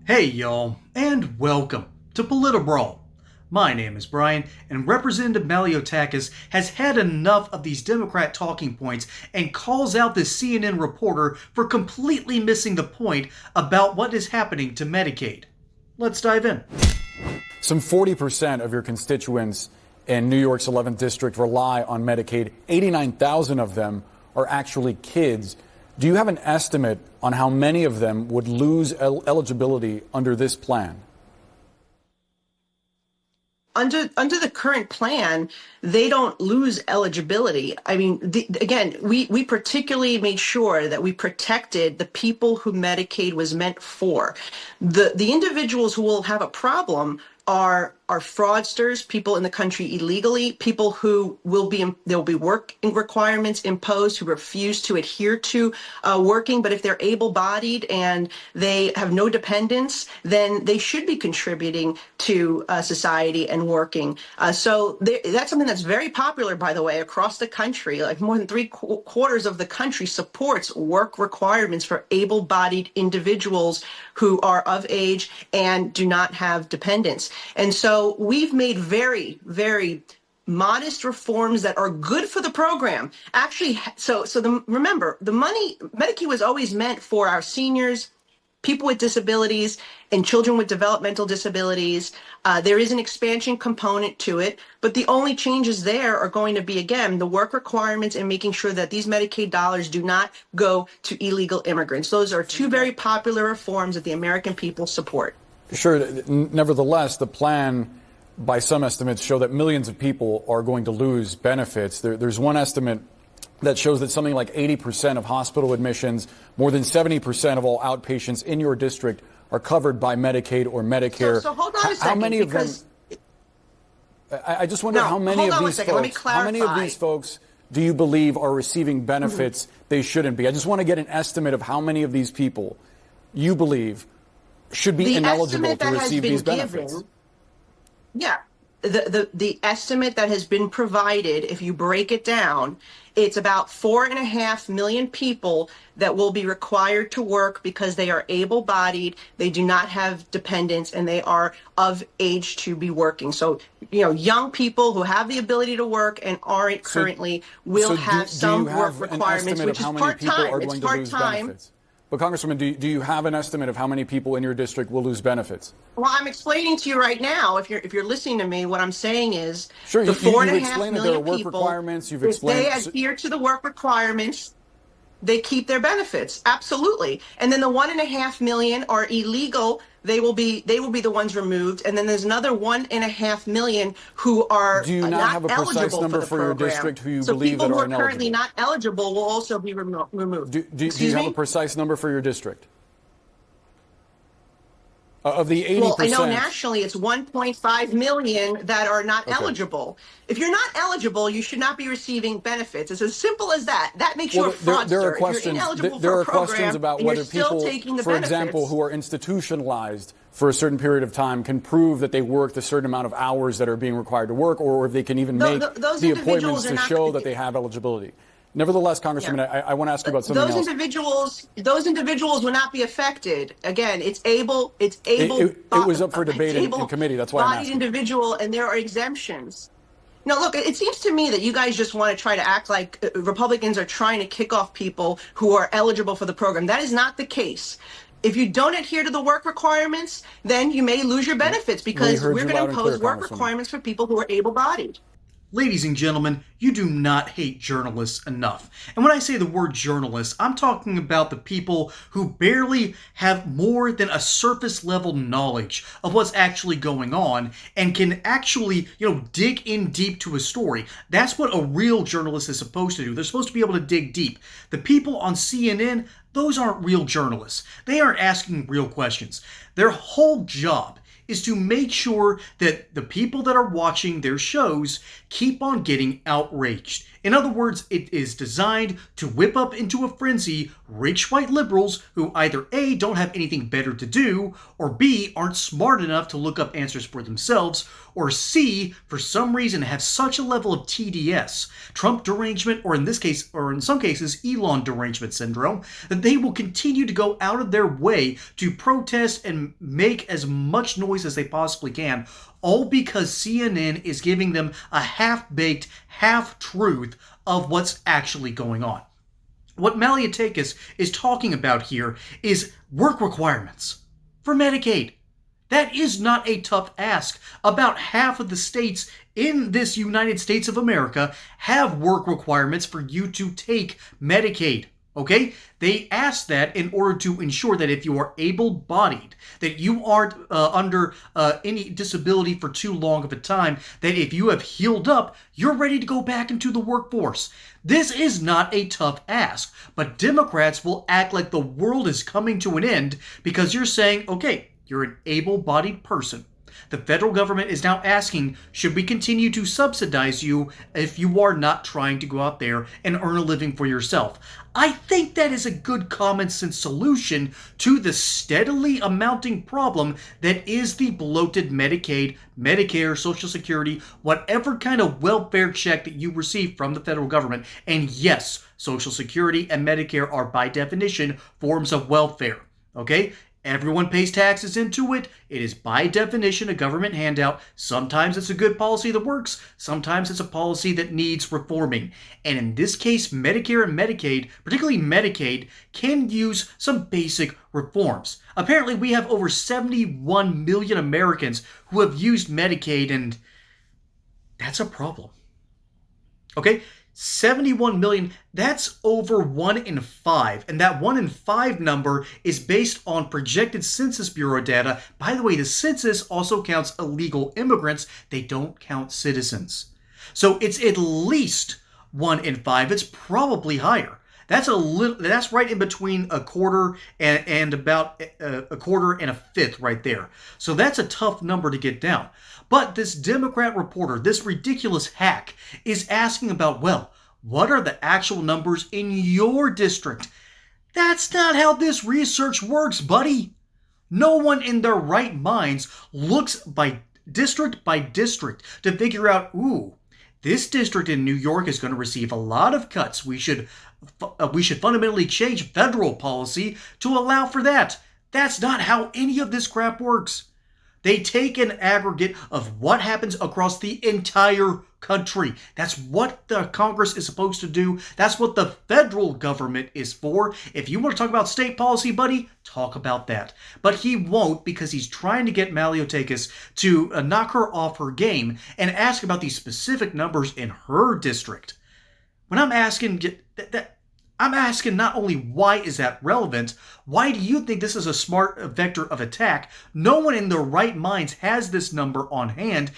Hey y'all, and welcome to Politibrawl. My name is Brian, and Representative Malliotakis has had enough of these Democrat talking points and calls out this CNN reporter for completely missing the point about what is happening to Medicaid. Let's dive in. Some 40% of your constituents in New York's 11th district rely on Medicaid. 89,000 of them are actually kids. Do you have an estimate on how many of them would lose eligibility under this plan? Under the current plan, they don't lose eligibility. I mean, again, we particularly made sure that we protected the people who Medicaid was meant for. The individuals who will have a problem are fraudsters, people in the country illegally, people who there'll be work requirements imposed who refuse to adhere to working. But if they're able-bodied and they have no dependents, then they should be contributing to society and working. So that's something that's very popular, by the way, across the country. Like more than three-quarters of the country supports work requirements for able-bodied individuals who are of age and do not have dependents. And so we've made very, very modest reforms that are good for the program. Actually, remember, the money, Medicaid was always meant for our seniors, people with disabilities, and children with developmental disabilities. There is an expansion component to it, but the only changes there are going to be, again, the work requirements and making sure that these Medicaid dollars do not go to illegal immigrants. Those are two very popular reforms that the American people support. Sure. Nevertheless, the plan, by some estimates, show that millions of people are going to lose benefits. There's one estimate that shows that something like 80% of hospital admissions, more than 70% of all outpatients in your district are covered by Medicaid or Medicare. So hold on a second. How many of them? I just wonder how many of these folks do you believe are receiving benefits they shouldn't be? I just want to get an estimate of how many of these people you believe should be ineligible to receive these benefits. Yeah. The estimate that has been provided, if you break it down, it's about 4.5 million people that will be required to work because they are able-bodied, they do not have dependents, and they are of age to be working. So, young people who have the ability to work and aren't currently will have some work requirements, which is part-time. It's part-time. But Congresswoman, do you have an estimate of how many people in your district will lose benefits? Well, I'm explaining to you right now. If you're listening to me, what I'm saying is sure, the 4.5 requirements. million people, if they adhere to the work requirements, they keep their benefits. Absolutely. And then the 1.5 million are illegal. They will be the ones removed. And then there's another 1.5 million who are do you not have a precise number for your district who you believe that are ineligible? So people who are currently not eligible will also be removed. Do you have a precise number for your district? Of the 80%. Well, I know nationally it's 1.5 million that are not eligible. If you're not eligible, you should not be receiving benefits. It's as simple as that. That makes you a fraudster. There are questions. There are questions about whether people, for example, who are institutionalized for a certain period of time can prove that they worked a certain amount of hours that are being required to work, or if they can even make the appointments to show that they have eligibility. Nevertheless, Congresswoman, I want to ask you about something else. Those individuals will not be affected. Again, it's able. It was up for debate in committee. That's why I'm asking. Individual, and there are exemptions. Now, look, it seems to me that you guys just want to try to act like Republicans are trying to kick off people who are eligible for the program. That is not the case. If you don't adhere to the work requirements, then you may lose your benefits because we're going to impose work requirements for people who are able-bodied. Ladies and gentlemen, you do not hate journalists enough. And when I say the word journalists, I'm talking about the people who barely have more than a surface level knowledge of what's actually going on and can actually, dig in deep to a story. That's what a real journalist is supposed to do. They're supposed to be able to dig deep. The people on CNN, those aren't real journalists. They aren't asking real questions. Their whole job is to make sure that the people that are watching their shows keep on getting outraged. In other words, it is designed to whip up into a frenzy rich white liberals who either A, don't have anything better to do, or B, aren't smart enough to look up answers for themselves, or C, for some reason have such a level of TDS, Trump derangement, or in this case, or in some cases, Elon derangement syndrome, that they will continue to go out of their way to protest and make as much noise as they possibly can, all because CNN is giving them a half-baked, half-truth of what's actually going on. What Malliotakis is talking about here is work requirements for Medicaid. That is not a tough ask. About half of the states in this United States of America have work requirements for you to take Medicaid. Okay? They ask that in order to ensure that if you are able-bodied, that you aren't under any disability for too long of a time, that if you have healed up, you're ready to go back into the workforce. This is not a tough ask, but Democrats will act like the world is coming to an end because you're saying, okay, you're an able-bodied person. The federal government is now asking, should we continue to subsidize you if you are not trying to go out there and earn a living for yourself? I think that is a good common sense solution to the steadily amounting problem that is the bloated Medicaid, Medicare, Social Security, whatever kind of welfare check that you receive from the federal government. And yes, Social Security and Medicare are by definition forms of welfare. Okay? Everyone pays taxes into it. It is by definition a government handout. Sometimes it's a good policy that works. Sometimes it's a policy that needs reforming. And in this case, Medicare and Medicaid, particularly Medicaid, can use some basic reforms. Apparently, we have over 71 million Americans who have used Medicaid, and that's a problem. Okay? 71 million, that's over 1 in 5. And that 1 in 5 number is based on projected Census Bureau data. By the way, the census also counts illegal immigrants. They don't count citizens. So it's at least 1 in 5. It's probably higher. That's right in between a quarter and about a quarter and a fifth right there. So that's a tough number to get down. But this Democrat reporter, this ridiculous hack, is asking about, well, what are the actual numbers in your district? That's not how this research works, buddy. No one in their right minds looks by district to figure out, ooh, this district in New York is going to receive a lot of cuts. We should fundamentally change federal policy to allow for that. That's not how any of this crap works. They take an aggregate of what happens across the entire country. That's what the Congress is supposed to do. That's what the federal government is for. If you want to talk about state policy, buddy, talk about that. But he won't, because he's trying to get Malliotakis to knock her off her game and ask about these specific numbers in her district. When I'm asking I'm asking not only why is that relevant, why do you think this is a smart vector of attack? No one in their right minds has this number on hand,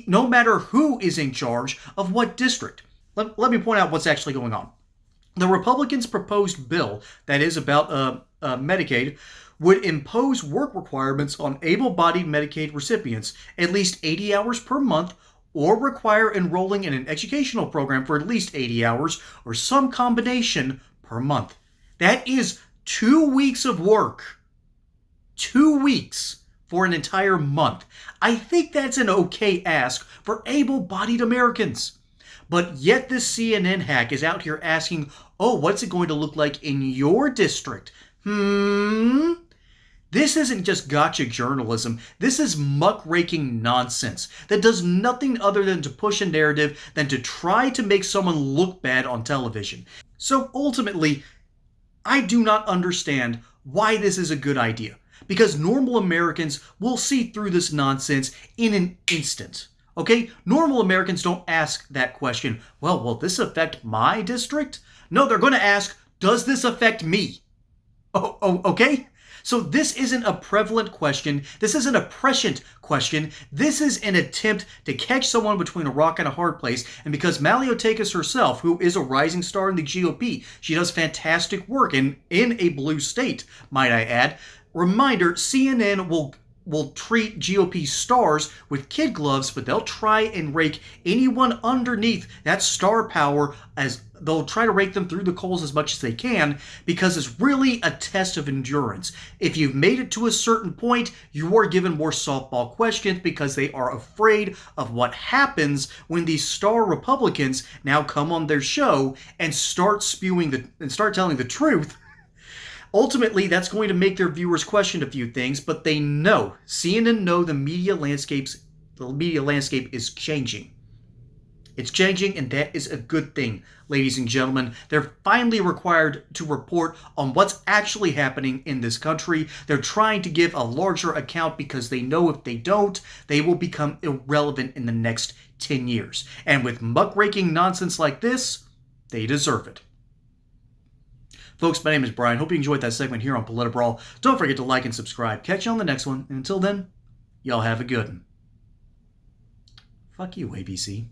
no matter who is in charge of what district. Let me point out what's actually going on. The Republicans' proposed bill, that is about Medicaid, would impose work requirements on able-bodied Medicaid recipients, at least 80 hours per month, or require enrolling in an educational program for at least 80 hours, or some combination per month. That is 2 weeks of work. 2 weeks for an entire month. I think that's an okay ask for able-bodied Americans. But yet this CNN hack is out here asking, oh, what's it going to look like in your district? This isn't just gotcha journalism. This is muckraking nonsense that does nothing other than to push a narrative than to try to make someone look bad on television. So ultimately, I do not understand why this is a good idea, because normal Americans will see through this nonsense in an instant. Okay? Normal Americans don't ask that question, well, will this affect my district? No, they're going to ask, does this affect me? Okay? So this isn't a prevalent question. This isn't a prescient question. This is an attempt to catch someone between a rock and a hard place. And because Malliotakis herself, who is a rising star in the GOP, she does fantastic work in a blue state, might I add. Reminder, CNN will will treat GOP stars with kid gloves, but they'll try and rake anyone underneath that star power, as they'll try to rake them through the coals as much as they can, because it's really a test of endurance. If you've made it to a certain point, you are given more softball questions because they are afraid of what happens when these star Republicans now come on their show and start telling the truth. Ultimately, that's going to make their viewers question a few things, but they know, CNN know the media landscape is changing. It's changing, and that is a good thing, ladies and gentlemen. They're finally required to report on what's actually happening in this country. They're trying to give a larger account because they know if they don't, they will become irrelevant in the next 10 years. And with muckraking nonsense like this, they deserve it. Folks, my name is Brian. Hope you enjoyed that segment here on Politibrawl. Don't forget to like and subscribe. Catch you on the next one. And until then, y'all have a good one. Fuck you, ABC.